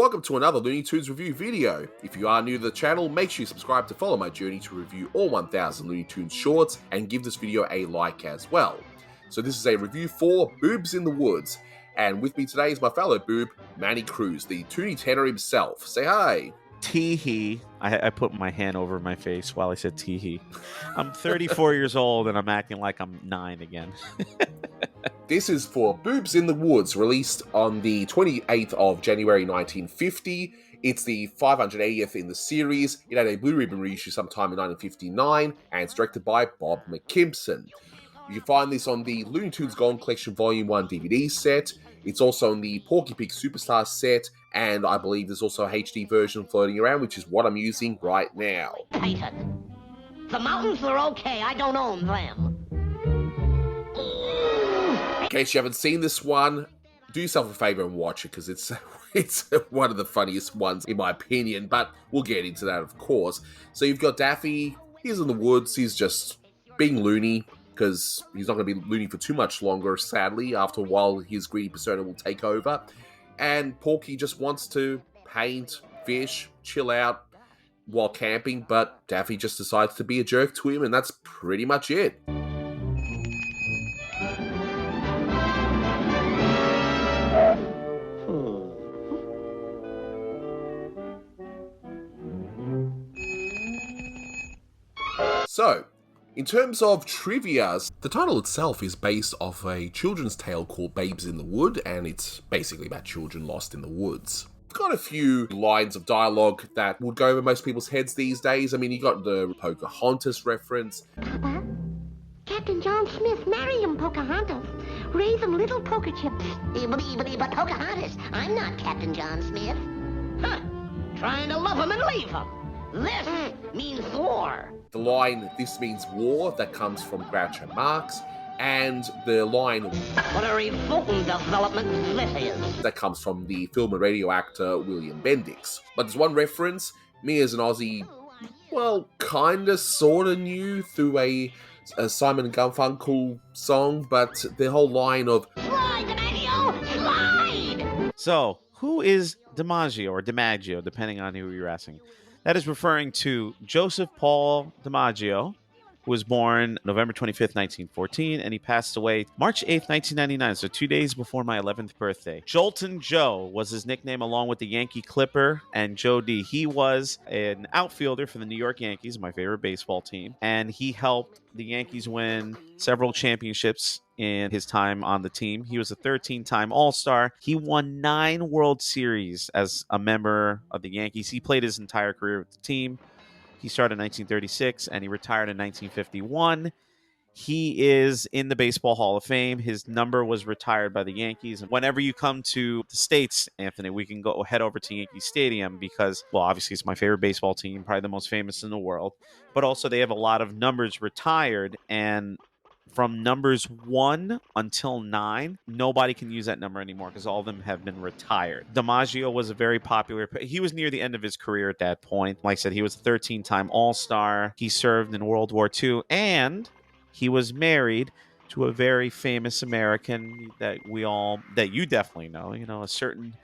welcome to another Looney Tunes review video. If you are new to the channel, make sure you subscribe to follow my journey to review all 1000 Looney Tunes shorts and give this video a like as well. So this is a review for Boobs in the Woods, and with me today is my fellow boob, Manny Cruz, the Toonie Tenor himself. Say hi. Tee-hee. I put my hand over my face while I said tee-hee. I'm 34 years old and I'm acting like I'm 9 again. This is for Boobs in the Woods, released on the 28th of January 1950. It's the 580th in the series. It had a Blue Ribbon reissue sometime in 1959, and it's directed by Bob McKimson. You can find this on the Looney Tunes Gold Collection Volume 1 DVD set. It's also on the Porky Pig Superstar set, and I believe there's also a HD version floating around, which is what I'm using right now. Titan. The mountains are okay, I don't own them. In case you haven't seen this one, do yourself a favor and watch it, because it's one of the funniest ones, in my opinion, but we'll get into that, of course. So you've got Daffy, he's in the woods, he's just being loony, because he's not going to be loony for too much longer, sadly. After a while, his greedy persona will take over. And Porky just wants to paint, fish, chill out while camping, but Daffy just decides to be a jerk to him, and that's pretty much it. So, in terms of trivia, the title itself is based off a children's tale called Babes in the Wood, and it's basically about children lost in the woods. I've got a few lines of dialogue that would go over most people's heads these days. I mean, you got the Pocahontas reference. Papa, Captain John Smith, marry him, Pocahontas. Raise him little poker chips. But Pocahontas, I'm not Captain John Smith. Huh, trying to love him and leave him. This means war. The line, "This means war," that comes from Groucho Marx, and the line, What a revolting development this is. that comes from the film and radio actor William Bendix. But there's one reference me as an Aussie, well, kinda sorta knew through a Simon and Garfunkel song, but the whole line of Slide, DiMaggio, slide! So, who is DiMaggio or DiMaggio, depending on who you're asking? That is referring to Joseph Paul DiMaggio, who was born November 25th, 1914, and he passed away March 8th, 1999, so 2 days before my 11th birthday. Joltin' Joe was his nickname, along with the Yankee Clipper and Joe D. He was an outfielder for the New York Yankees, my favorite baseball team, and he helped the Yankees win several championships in his time on the team. He was a 13-time All-Star. He won 9 World Series as a member of the Yankees. He played his entire career with the team. He started in 1936 and he retired in 1951. He is in the Baseball Hall of Fame. His number was retired by the Yankees. And whenever you come to the States, Anthony, we can go head over to Yankee Stadium because, well, obviously it's my favorite baseball team, probably the most famous in the world. But also they have a lot of numbers retired, and from numbers 1 until 9, nobody can use that number anymore because all of them have been retired. DiMaggio was a very popular. He was near the end of his career at that point. Like I said, he was a 13-time All-Star. He served in World War II, and he was married to a very famous American that you definitely know. You know, a certain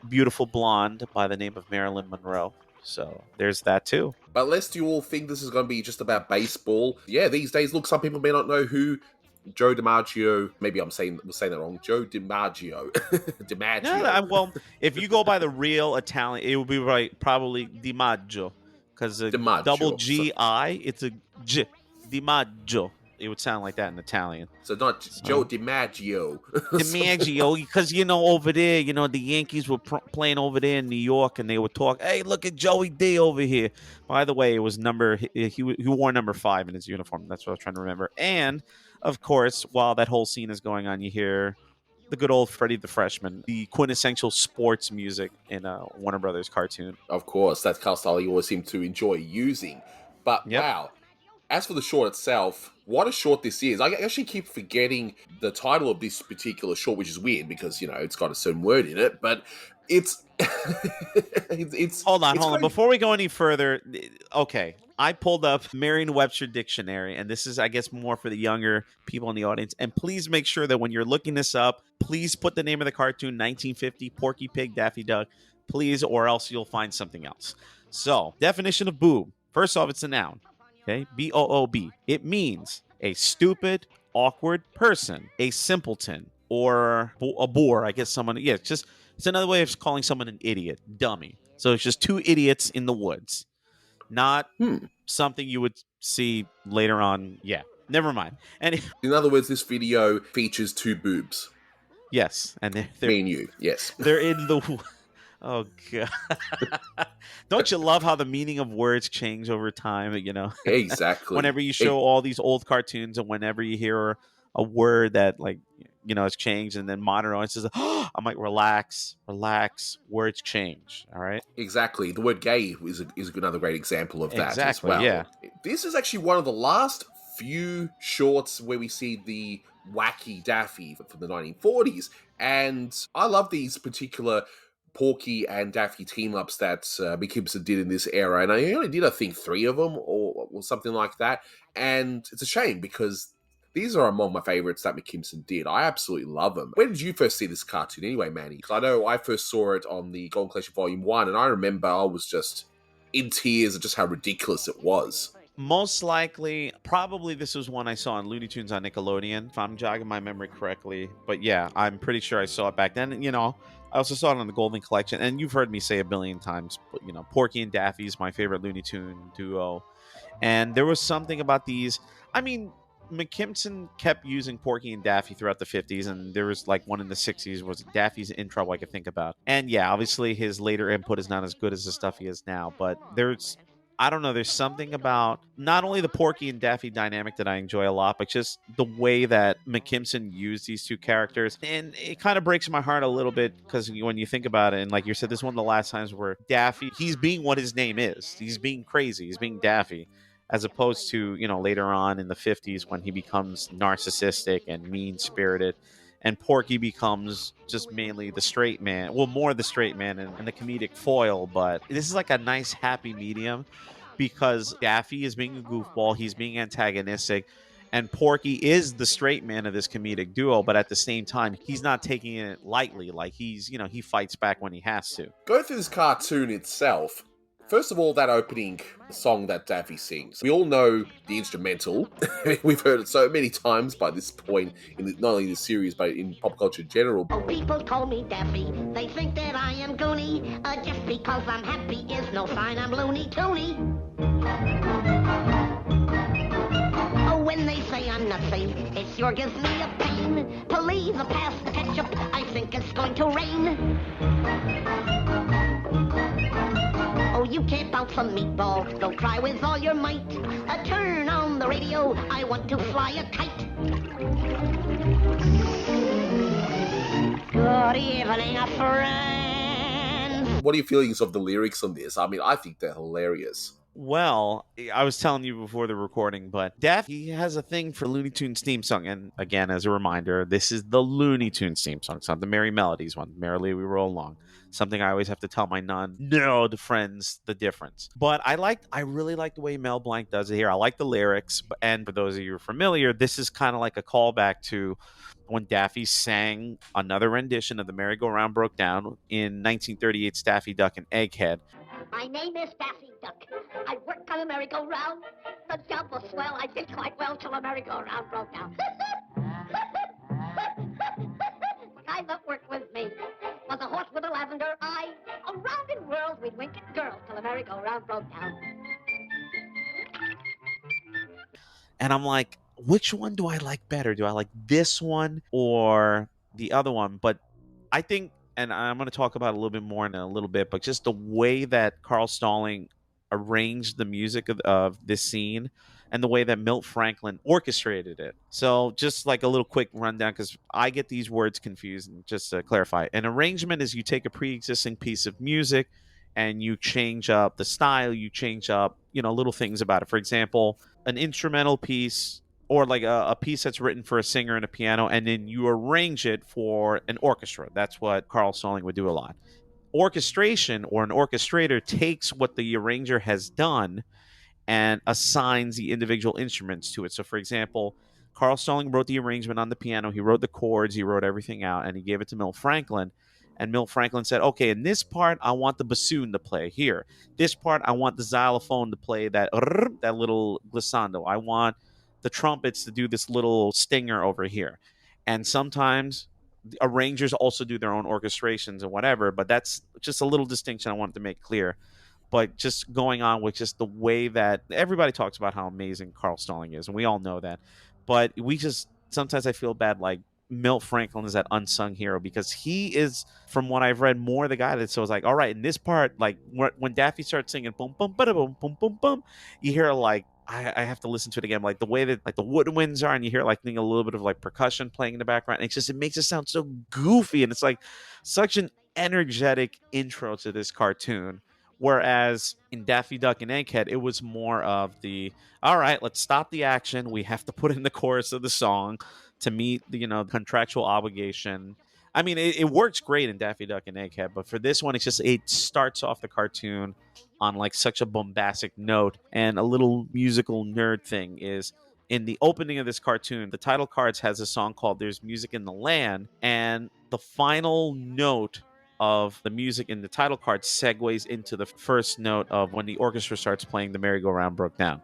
beautiful blonde by the name of Marilyn Monroe. So there's that too. But lest you all think this is going to be just about baseball, yeah, these days, look, some people may not know who Joe DiMaggio, maybe we're saying that wrong, Joe DiMaggio. DiMaggio. Yeah, well, if you go by the real Italian, it would be probably DiMaggio, because double G-I, it's a J, DiMaggio. It would sound like that in Italian. So not Joe DiMaggio. DiMaggio, because, over there, the Yankees were playing over there in New York, and they would talk, hey, look at Joey D over here. By the way, it was he wore number 5 in his uniform. That's what I was trying to remember. And, of course, while that whole scene is going on, you hear the good old Freddie the Freshman, the quintessential sports music in a Warner Brothers cartoon. Of course, that's the style you always seem to enjoy using. But, wow. As for the short itself, what a short this is. I actually keep forgetting the title of this particular short, which is weird because, it's got a certain word in it, but it's... Hold on. Before we go any further, okay, I pulled up Merriam-Webster Dictionary, and this is, I guess, more for the younger people in the audience. And please make sure that when you're looking this up, please put the name of the cartoon, 1950, Porky Pig, Daffy Duck, please, or else you'll find something else. So, definition of boob. First off, it's a noun. Okay, B-O-O-B. It means a stupid, awkward person, a simpleton, or a bore. I guess someone, yeah, it's another way of calling someone an idiot, dummy. So it's just two idiots in the woods. Not something you would see later on. Yeah, never mind. And in other words, this video features two boobs. Yes, and they're me and you. Yes, they're in the. Oh god! Don't you love how the meaning of words change over time? You know, exactly. Whenever you show all these old cartoons, and whenever you hear a word that, like, you know, has changed, and then modern audiences, I'm like, relax, words change. All right. Exactly. The word gay is another great example of that as well. Yeah. This is actually one of the last few shorts where we see the wacky Daffy from the 1940s. And I love these particular Porky and Daffy team-ups that McKimson did in this era. And I only did, I think, 3 of them or something like that. And it's a shame because these are among my favorites that McKimson did. I absolutely love them. When did you first see this cartoon anyway, Manny? Because I know I first saw it on the Golden Collection Volume 1, and I remember I was just in tears at just how ridiculous it was. Most likely, probably this was one I saw on Looney Tunes on Nickelodeon, if I'm jogging my memory correctly. But yeah, I'm pretty sure I saw it back then. You know, I also saw it on the Golden Collection, and you've heard me say a billion times, but, you know, Porky and Daffy is my favorite Looney Tune duo. And there was something about these. I mean, McKimson kept using Porky and Daffy throughout the 50s, and there was like one in the 60s was Daffy's in Trouble I could think about. And yeah, obviously his later input is not as good as the stuff he is now, but there's something about not only the Porky and Daffy dynamic that I enjoy a lot, but just the way that McKimson used these two characters. And it kind of breaks my heart a little bit because when you think about it, and like you said, this is one of the last times where Daffy, he's being what his name is. He's being crazy. He's being Daffy. As opposed to, you know, later on in the 50s when he becomes narcissistic and mean-spirited. And Porky becomes just mainly the straight man. Well, more the straight man and the comedic foil. But this is like a nice, happy medium because Daffy is being a goofball. He's being antagonistic. And Porky is the straight man of this comedic duo. But at the same time, he's not taking it lightly. Like, he's, you know, he fights back when he has to. Go through this cartoon itself. First of all, that opening song that Daffy sings. We all know the instrumental. We've heard it so many times by this point, not only in the series, but in pop culture in general. Oh, people call me Daffy. They think that I am goony. Just because I'm happy is no sign I'm loony toony. Oh, when they say I'm not safe, it sure gives me a pain. Please pass the ketchup. I think it's going to rain. Oh, you can't bounce a meatball, don't cry with all your might. Turn on the radio, I want to fly a kite. Good evening, friends. What are your feelings of the lyrics on this? I mean, I think they're hilarious. Well, I was telling you before the recording, but Daffy has a thing for Looney Tunes theme song. And again, as a reminder, this is the Looney Tunes theme song. It's not the Merry Melodies one. Merrily We Roll Along. Something I always have to tell my non-nerd friends the difference. But I really like the way Mel Blanc does it here. I like the lyrics. And for those of you who are familiar, this is kind of like a callback to when Daffy sang another rendition of The Merry-Go-Round Broke Down in 1938's Daffy Duck and Egghead. My name is Daffy Duck. I work on a merry-go-round. The job was swell. I did quite well till the merry-go-round broke down. The guy that worked with me was a horse with a lavender eye. Around in worlds we'd wink at girls till the merry-go-round broke down. And I'm like, which one do I like better? Do I like this one or the other one? But I think, and I'm going to talk about it a little bit more in a little bit, but just the way that Carl Stalling arranged the music of this scene and the way that Milt Franklin orchestrated it. So just like a little quick rundown, because I get these words confused, and just to clarify, an arrangement is you take a pre-existing piece of music and you change up the style, you change up, you know, little things about it. For example, an instrumental piece or like a piece that's written for a singer and a piano, and then you arrange it for an orchestra. That's what Carl Stalling would do a lot. Orchestration, or an orchestrator, takes what the arranger has done and assigns the individual instruments to it. So, for example, Carl Stalling wrote the arrangement on the piano. He wrote the chords. He wrote everything out, and he gave it to Milt Franklin. And Milt Franklin said, okay, in this part, I want the bassoon to play here. This part, I want the xylophone to play that little glissando. I want the trumpets to do this little stinger over here. And sometimes arrangers also do their own orchestrations and whatever, but that's just a little distinction I wanted to make clear. But just going on with just the way that everybody talks about how amazing Carl Stalling is, and we all know that. But we just sometimes I feel bad, like Milt Franklin is that unsung hero because he is, from what I've read, more the guy that so it's like, all right, in this part, like when Daffy starts singing boom boom bada boom boom boom boom, you hear like I have to listen to it again, like the way that like the woodwinds are, and you hear like a little bit of like percussion playing in the background. And it makes it sound so goofy, and it's like such an energetic intro to this cartoon. Whereas in Daffy Duck and Egghead, it was more of the, all right, let's stop the action. We have to put in the chorus of the song to meet the, contractual obligation. I mean, it works great in Daffy Duck and Egghead, but for this one, it starts off the cartoon on like such a bombastic note. And a little musical nerd thing is, in the opening of this cartoon, the title cards has a song called There's Music in the Land, and the final note of the music in the title card segues into the first note of when the orchestra starts playing The Merry-Go-Round Broke Down.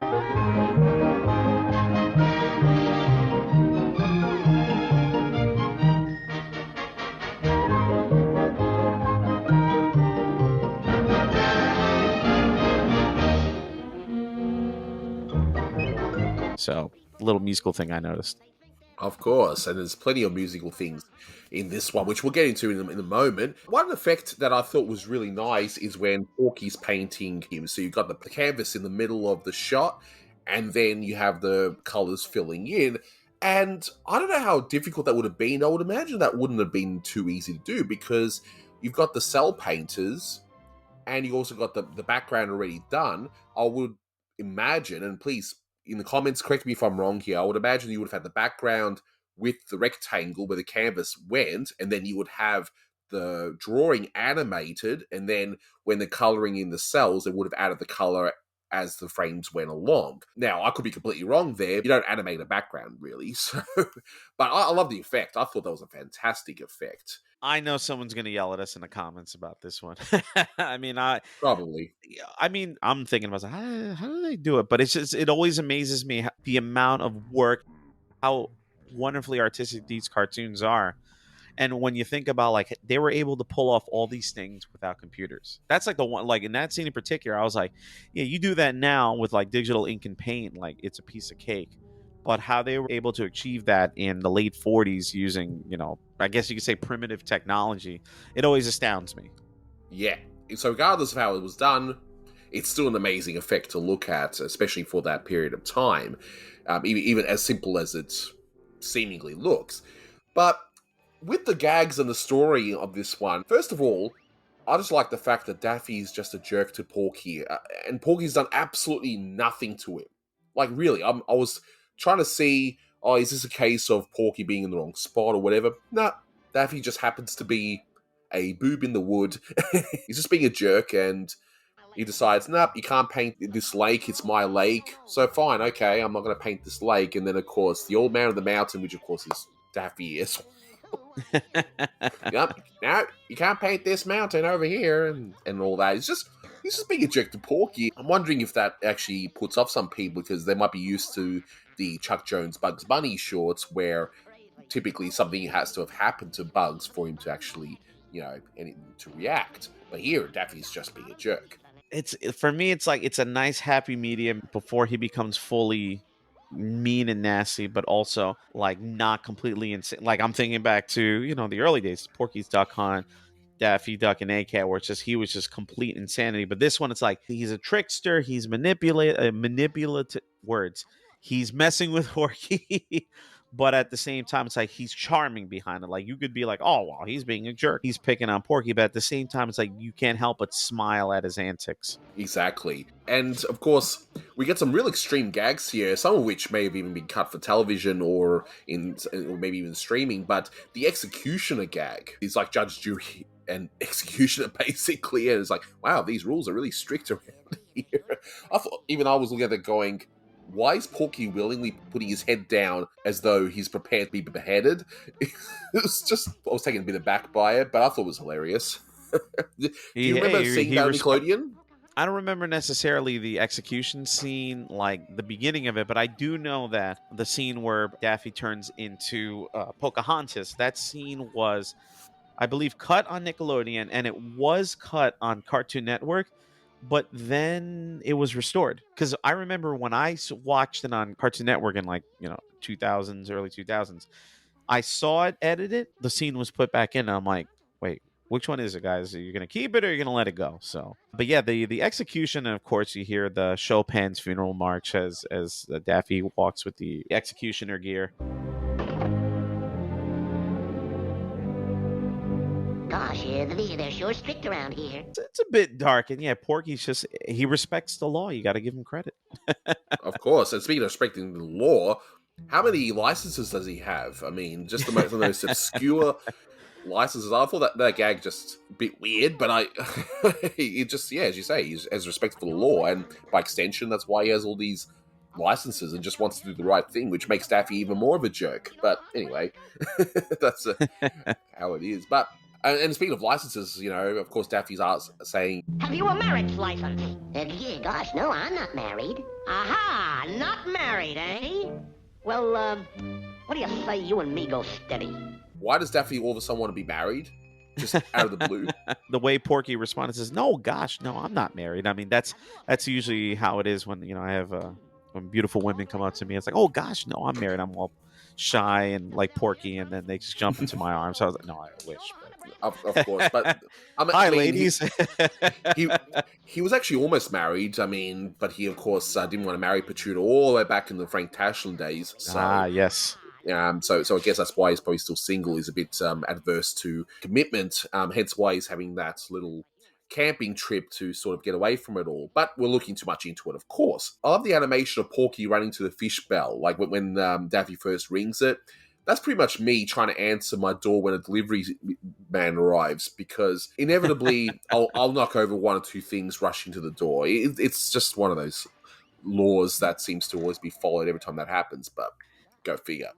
So, a little musical thing I noticed. Of course, and there's plenty of musical things in this one, which we'll get into in a moment. One effect that I thought was really nice is when Porky's painting him. So you've got the canvas in the middle of the shot, and then you have the colours filling in. And I don't know how difficult that would have been. I would imagine that wouldn't have been too easy to do because you've got the cell painters, and you've also got the background already done. I would imagine, and please, in the comments, correct me if I'm wrong here, I would imagine you would have had the background with the rectangle where the canvas went, and then you would have the drawing animated, and then when the colouring in the cells, it would have added the colour as the frames went along. Now, I could be completely wrong there. You don't animate a background, really. So, but I love the effect. I thought that was a fantastic effect. I know someone's going to yell at us in the comments about this one. I mean, Probably. I'm thinking about how do they do it? But it always amazes me the amount of work, how wonderfully artistic these cartoons are. And when you think about like they were able to pull off all these things without computers. That's like the one, like in that scene in particular, I was like, yeah, you do that now with like digital ink and paint, like it's a piece of cake. But how they were able to achieve that in the late 40s using, I guess you could say primitive technology, it always astounds me. Yeah. So regardless of how it was done, it's still an amazing effect to look at, especially for that period of time, even as simple as it seemingly looks. But with the gags and the story of this one, first of all, I just like the fact that Daffy's just a jerk to Porky, and Porky's done absolutely nothing to him. Like, really, I was trying to see, is this a case of Porky being in the wrong spot or whatever? Nah, Daffy just happens to be a boob in the wood. He's just being a jerk, and he decides, nope, you can't paint this lake, it's my lake. So fine, okay, I'm not going to paint this lake. And then, of course, the old man of the mountain, which, of course, is Daffy is. Yep, no, you can't paint this mountain over here, and all that. He's just being a jerk to Porky. I'm wondering if that actually puts off some people because they might be used to the Chuck Jones Bugs Bunny shorts where typically something has to have happened to Bugs for him to actually, to react. But here, Daffy's just being a jerk. For me, it's like it's a nice happy medium before he becomes fully mean and nasty, but also like not completely insane. Like I'm thinking back to the early days, Porky's Duck Hunt, Daffy Duck and Egghead, where he was just complete insanity. But this one, it's like he's a trickster. He's manipulative words. He's messing with Porky, but at the same time, it's like he's charming behind it. Like you could be like, oh, well, he's being a jerk. He's picking on Porky, but at the same time, it's like you can't help but smile at his antics. Exactly. And of course, we get some real extreme gags here, some of which may have even been cut for television or maybe even streaming. But the executioner gag is like judge, jury, and executioner basically. And it's like, wow, these rules are really strict around here. I thought, even I was looking at it going, why is Porky willingly putting his head down as though he's prepared to be beheaded? It was just, I was taken a bit aback by it, but I thought it was hilarious. Do you remember seeing that on Nickelodeon? I don't remember necessarily the execution scene, like the beginning of it, but I do know that the scene where Daffy turns into Pocahontas, that scene was, I believe, cut on Nickelodeon, and it was cut on Cartoon Network, but then it was restored. Because I remember when I watched it on Cartoon Network in 2000s, early 2000s, I saw it edited, the scene was put back in, and I'm like, wait, which one is it, guys? Are you going to keep it or are you going to let it go? So, but yeah, the execution, and of course you hear the Chopin's funeral march as Daffy walks with the executioner gear. Gosh, they're sure strict around here. It's a bit dark, and yeah, Porky's he respects the law. You got to give him credit. Of course, and speaking of respecting the law, how many licenses does he have? I mean, just the most obscure licenses. I thought that gag just a bit weird, but it just, yeah, as you say, he's as respectful of the law, and by extension, that's why he has all these licenses and just wants to do the right thing, which makes Daffy even more of a jerk. But anyway, that's how it is. But and speaking of licenses, of course, Daffy's saying, "Have you a marriage license?" Yeah, gosh, no, I'm not married. Aha, not married, eh? Well, what do you say you and me go steady? Why does Daffy all of a sudden want to be married? Just out of the blue? The way Porky responds is, "No, gosh, no, I'm not married." I mean, that's usually how it is when I have when beautiful women come up to me. It's like, "Oh gosh, no, I'm married." I'm all shy and like Porky, and then they just jump into my arms. So I was like, "No, I wish." Of course, but hi, ladies. He was actually almost married. I mean, but he of course didn't want to marry Pachuta all the way back in the Frank Tashlin days. So, yes. So I guess that's why he's probably still single. He's a bit adverse to commitment. Hence why he's having that little camping trip to sort of get away from it all. But we're looking too much into it, of course. I love the animation of Porky running to the fish bell, like when Daffy first rings it. That's pretty much me trying to answer my door when a delivery man arrives, because inevitably I'll knock over one or two things rushing to the door. It's just one of those laws that seems to always be followed every time that happens, but go figure.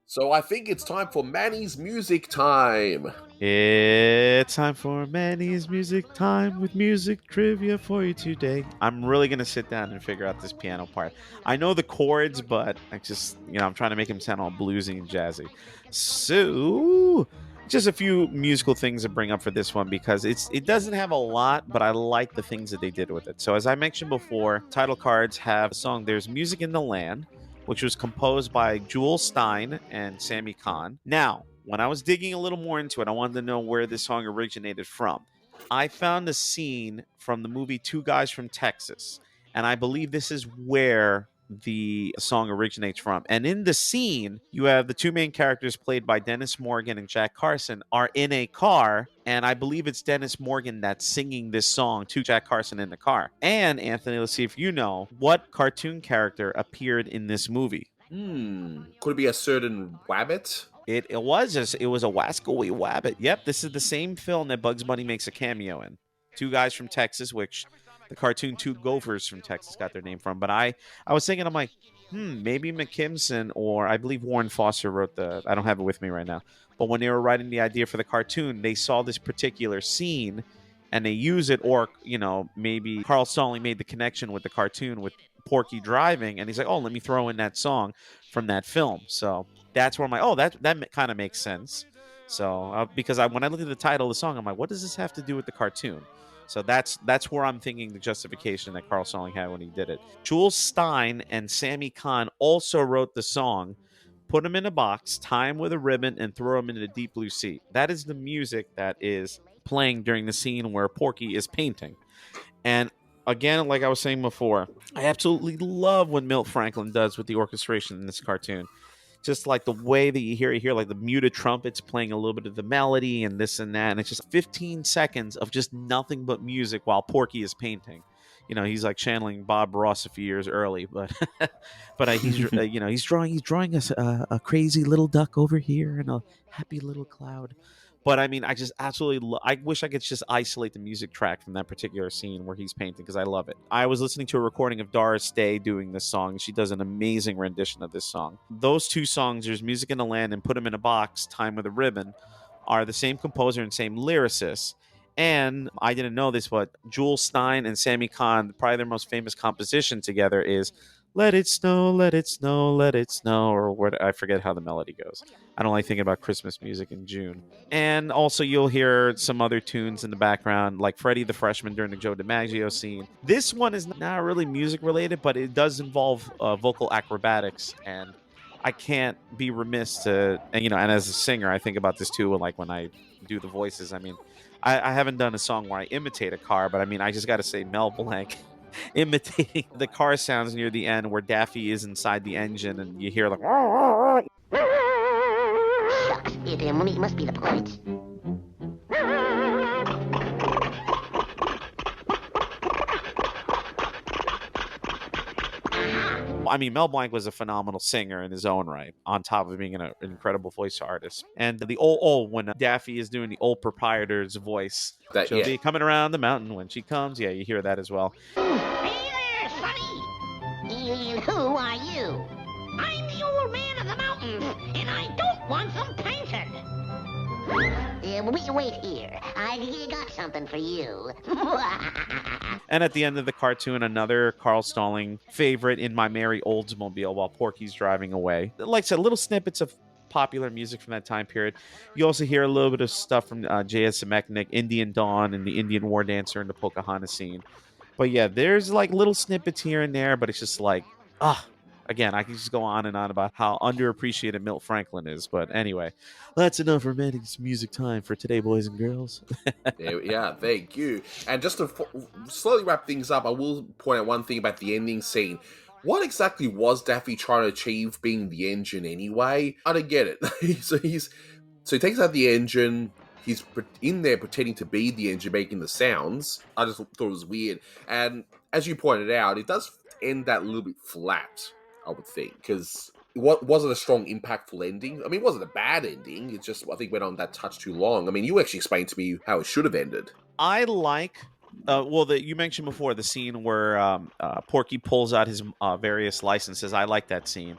So I think it's time for Manny's music time. It's time for Manny's music time with music trivia for you today. I'm really going to sit down and figure out this piano part. I know the chords, but I just, I'm trying to make him sound all bluesy and jazzy. So, just a few musical things to bring up for this one, because it doesn't have a lot, but I like the things that they did with it. So as I mentioned before, title cards have a song, There's Music in the Land, which was composed by Jewel Stein and Sammy Cahn. Now, when I was digging a little more into it, I wanted to know where this song originated from. I found a scene from the movie Two Guys from Texas, and I believe this is where the song originates from. And in the scene, you have the two main characters played by Dennis Morgan and Jack Carson are in a car, and I believe it's Dennis Morgan that's singing this song to Jack Carson in the car. And Anthony, let's see if you know what cartoon character appeared in this movie. Could it be a certain Wabbit? It was a Wascally Wabbit. Yep, this is the same film that Bugs Bunny makes a cameo in. Two Guys from Texas, which the cartoon Two Gophers from Texas got their name from. But I was thinking, I'm like, maybe McKimson, or I believe Warren Foster wrote I don't have it with me right now. But when they were writing the idea for the cartoon, they saw this particular scene and they use it, or, maybe Carl Stalling made the connection with the cartoon with Porky driving, and he's like, oh, let me throw in that song from that film. So that's where I'm like, that kind of makes sense. So because when I looked at the title of the song, I'm like, what does this have to do with the cartoon? So that's where I'm thinking the justification that Carl Stalling had when he did it. Jules Stein and Sammy Cahn also wrote the song, put them in a box, tie them with a ribbon, and throw them into the deep blue sea. That is the music that is playing during the scene where Porky is painting. And again, like I was saying before, I absolutely love what Milt Franklin does with the orchestration in this cartoon. Just like the way that you hear like the muted trumpets playing a little bit of the melody and this and that. And it's just 15 seconds of just nothing but music while Porky is painting. He's like channeling Bob Ross a few years early, but he's drawing us a crazy little duck over here and a happy little cloud. But I mean, I just absolutely I wish I could just isolate the music track from that particular scene where he's painting, because I love it. I was listening to a recording of Doris Day doing this song. She does an amazing rendition of this song. Those two songs, There's Music in the Land and Put 'Em in a Box, Time with a Ribbon, are the same composer and same lyricist. And I didn't know this, but Jules Stein and Sammy Kahn, probably their most famous composition together is Let It Snow, Let It Snow, Let It Snow, or what, I forget how the melody goes. I don't like thinking about Christmas music in June. And also you'll hear some other tunes in the background, like Freddie the Freshman during the Joe DiMaggio scene. This one is not really music related, but it does involve vocal acrobatics, and I can't be remiss to, and as a singer, I think about this too, like when I do the voices. I mean, I haven't done a song where I imitate a car, but I mean, I just got to say Mel Blanc imitating the car sounds near the end where Daffy is inside the engine and you hear like Shucks, it must be the points. I mean, Mel Blanc was a phenomenal singer in his own right, on top of being an incredible voice artist. And the when Daffy is doing the old proprietor's voice, she'll be coming around the mountain when she comes. Yeah, you hear that as well. Hey there, Sonny! And who are you? I'm the old man of the mountains, and I don't want them painted. Wait here. I got something for you. And at the end of the cartoon, another Carl Stalling favorite, In My Merry Oldsmobile, while Porky's driving away. Like I said, little snippets of popular music from that time period. You also hear a little bit of stuff from J.S. Zemeckis, Indian Dawn, and the Indian War Dancer in the Pocahontas scene. But yeah, there's like little snippets here and there, but it's just like, again, I can just go on and on about how underappreciated Milt Franklin is. But anyway, that's enough romantic music time for today, boys and girls. Yeah, thank you. And just to slowly wrap things up, I will point out one thing about the ending scene. What exactly was Daffy trying to achieve being the engine anyway? I don't get it. So he takes out the engine. He's in there pretending to be the engine, making the sounds. I just thought it was weird. And as you pointed out, it does end that a little bit flat, I would think, because it wasn't a strong, impactful ending. I mean, it wasn't a bad ending. It just, I think, went on that touch too long. I mean, you actually explained to me how it should have ended. I like, you mentioned before the scene where Porky pulls out his various licenses. I like that scene.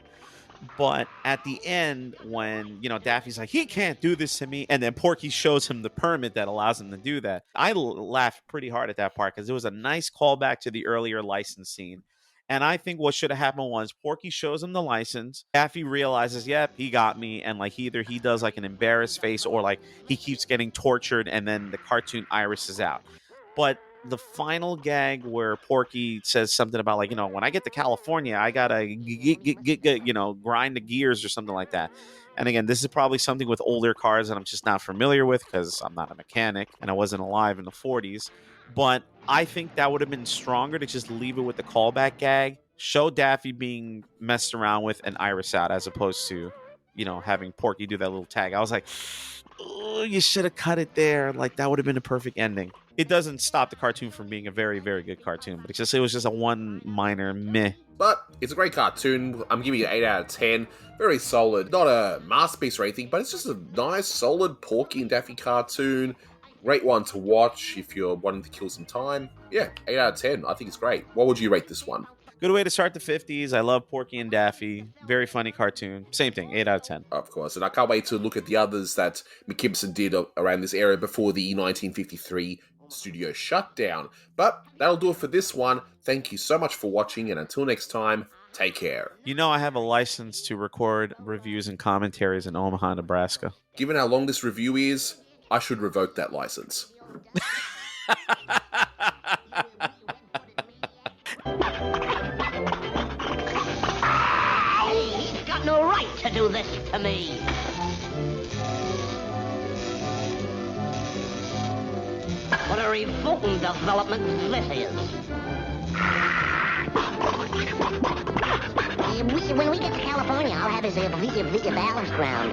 But at the end, when, Daffy's like, he can't do this to me, and then Porky shows him the permit that allows him to do that, I laughed pretty hard at that part because it was a nice callback to the earlier license scene. And I think what should have happened was Porky shows him the license. Daffy realizes, yep, he got me. And like either he does like an embarrassed face or like he keeps getting tortured and then the cartoon irises out. But the final gag where Porky says something about like, when I get to California, I got to grind the gears or something like that. And again, this is probably something with older cars that I'm just not familiar with because I'm not a mechanic and I wasn't alive in the 40s. But I think that would have been stronger to just leave it with the callback gag, show Daffy being messed around with and iris out as opposed to, having Porky do that little tag. I was like, oh, you should have cut it there. Like, that would have been a perfect ending. It doesn't stop the cartoon from being a very, very good cartoon, but it was just a one minor meh. But it's a great cartoon. I'm giving it an 8 out of 10. Very solid. Not a masterpiece or anything, but it's just a nice, solid Porky and Daffy cartoon. Great one to watch if you're wanting to kill some time. Yeah, 8 out of 10. I think it's great. What would you rate this one? Good way to start the 50s. I love Porky and Daffy. Very funny cartoon. Same thing, 8 out of 10. Of course. And I can't wait to look at the others that McKimson did around this era before the 1953 studio shutdown. But that'll do it for this one. Thank you so much for watching, and until next time, take care. I have a license to record reviews and commentaries in Omaha, Nebraska. Given how long this review is, I should revoke that license. He's got no right to do this to me. What a revolting development this is. When we get to California, I'll have his balanced ground.